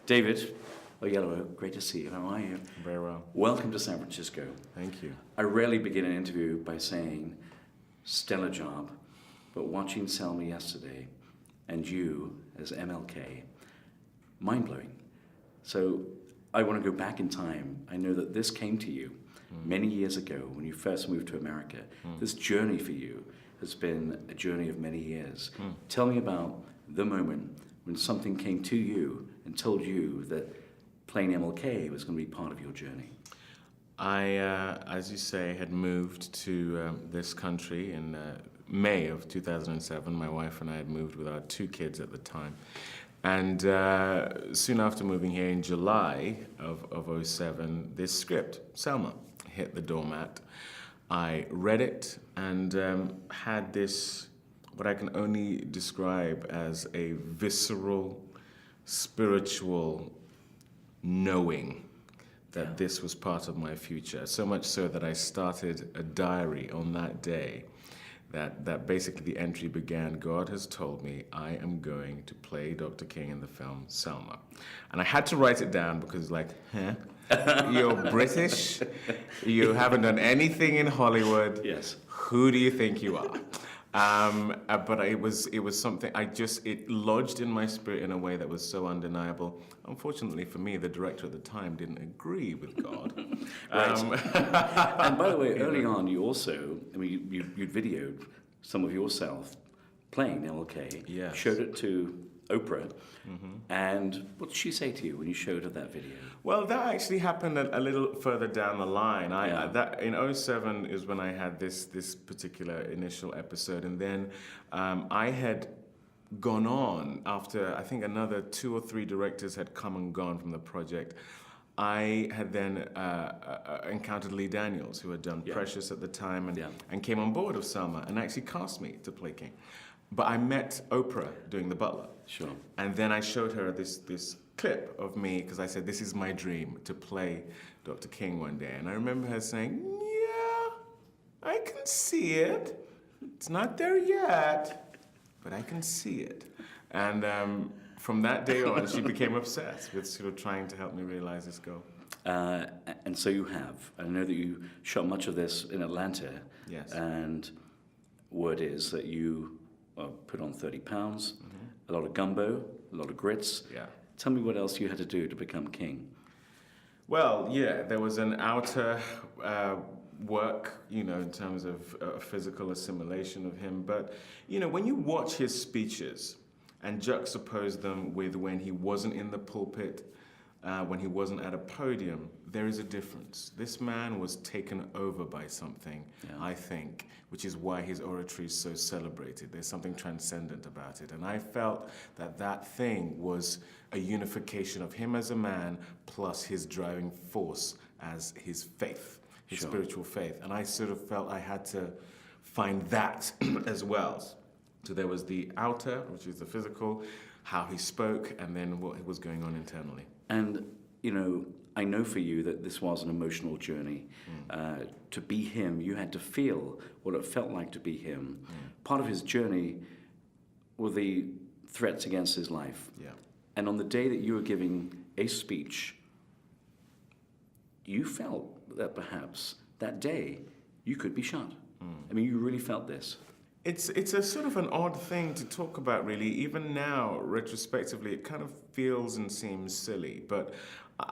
David Oyelow, great to see you. How are you? Very well. Welcome to San Francisco. Thank you. I rarely begin an interview by saying, stellar job, but watching Selma yesterday and you as MLK, mind-blowing. So I want to go back in time. I know that this came to you many years ago when you first moved to America. This journey for you has been a journey of many years. Tell me about the moment when something came to you and told you that playing MLK was going to be part of your journey. I, as you say, had moved to this country in May of 2007. My wife and I had moved with our 2 kids at the time. And soon after moving here in July of 07, this script, Selma, hit the doormat. I read it and had this, what I can only describe as a visceral, spiritual knowing that this was part of my future. So much so that I started a diary on that day that basically the entry began, God has told me I am going to play Dr. King in the film Selma. And I had to write it down because you're British, you haven't done anything in Hollywood. Yes. Who do you think you are? But it was something, it lodged in my spirit in a way that was so undeniable. Unfortunately for me, the director at the time didn't agree with God. And by the way, early on, you also, you'd videoed some of yourself playing MLK, Yes. showed it to Oprah, and what did she say to you when you showed her that video? Well, that actually happened a little further down the line. That in 07 is when I had this particular initial episode, and then I had gone on after I think another 2 or 3 directors had come and gone from the project. I had then encountered Lee Daniels, who had done Precious at the time, and came on board of Selma and actually cast me to play King. But I met Oprah doing The Butler. Sure. And then I showed her this clip of me, because I said, this is my dream, to play Dr. King one day. And I remember her saying, yeah, I can see it. It's not there yet, but I can see it. And from that day on, she became obsessed with sort of trying to help me realize this goal. And so you have. I know that you shot much of this in Atlanta. Yes. And word is that you put on 30 pounds, a lot of gumbo, a lot of grits. Yeah. Tell me what else you had to do to become king. Well, yeah, there was an outer work, in terms of physical assimilation of him. But, when you watch his speeches and juxtapose them with when he wasn't in the pulpit, when he wasn't at a podium, there is a difference. This man was taken over by something, I think, which is why his oratory is so celebrated. There's something transcendent about it. And I felt that thing was a unification of him as a man plus his driving force as his faith, his spiritual faith. And I sort of felt I had to find that as well. So there was the outer, which is the physical, how he spoke, and then what was going on internally. And, I know for you that this was an emotional journey. To be him, you had to feel what it felt like to be him. Part of his journey were the threats against his life. Yeah. And on the day that you were giving a speech, you felt that perhaps that day you could be shot. You really felt this. It's a sort of an odd thing to talk about, really. Even now, retrospectively, it kind of feels and seems silly. But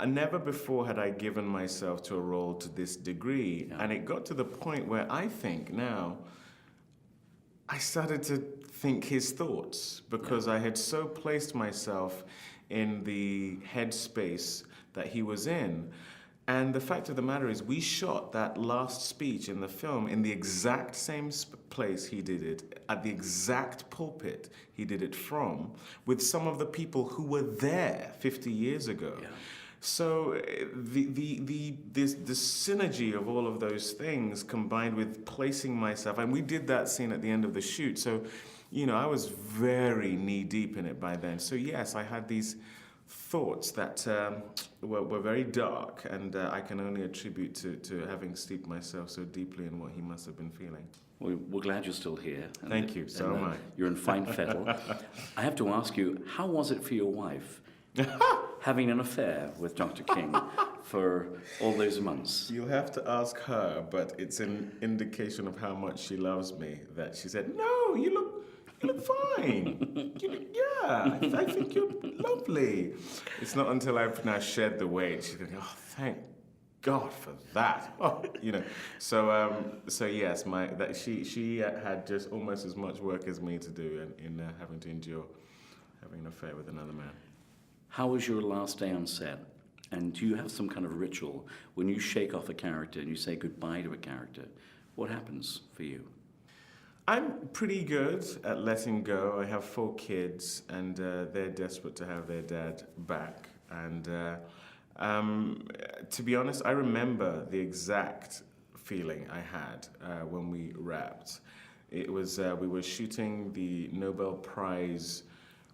never before had I given myself to a role to this degree. And it got to the point where I think now, I started to think his thoughts, because I had so placed myself in the headspace that he was in. And the fact of the matter is, we shot that last speech in the film in the exact same place he did it, at the exact pulpit he did it from, with some of the people who were there 50 years ago. Yeah. So this synergy of all of those things combined with placing myself, and we did that scene at the end of the shoot. So, I was very knee-deep in it by then. So yes, I had these thoughts that were very dark, and I can only attribute to having steeped myself so deeply in what he must have been feeling. Well, we're glad you're still here. Thank you, so am I. You're in fine fettle. I have to ask you, how was it for your wife having an affair with Dr. King for all those months? You'll have to ask her, but it's an indication of how much she loves me that she said, "No, you look fine. Yeah, I think you're lovely." It's not until I've now shed the weight she's going, "Oh, thank God for that." Oh, So yes, she had just almost as much work as me to do in having to endure having an affair with another man. How was your last day on set? And do you have some kind of ritual when you shake off a character and you say goodbye to a character? What happens for you? I'm pretty good at letting go. I have 4 kids, and they're desperate to have their dad back. And to be honest, I remember the exact feeling I had when we wrapped. It was we were shooting the Nobel Prize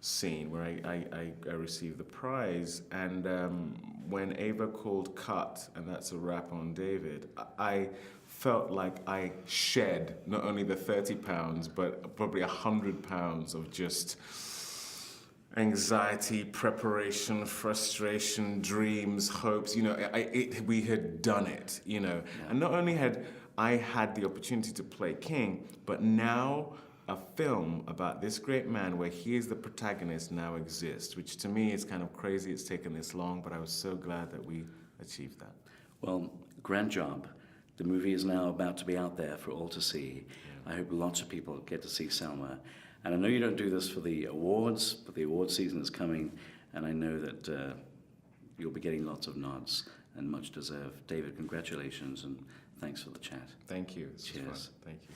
scene where I received the prize, and when Ava called cut, and that's a wrap on David, I felt like I shed not only the 30 pounds, but probably 100 pounds of just anxiety, preparation, frustration, dreams, hopes. We had done it, Yeah. And not only had I had the opportunity to play King, but now a film about this great man where he is the protagonist now exists, which to me is kind of crazy it's taken this long, but I was so glad that we achieved that. Well, grand job. The movie is now about to be out there for all to see. I hope lots of people get to see Selma. And I know you don't do this for the awards, but the award season is coming, and I know that you'll be getting lots of nods, and much deserved. David, congratulations, and thanks for the chat. Thank you. Cheers. Thank you.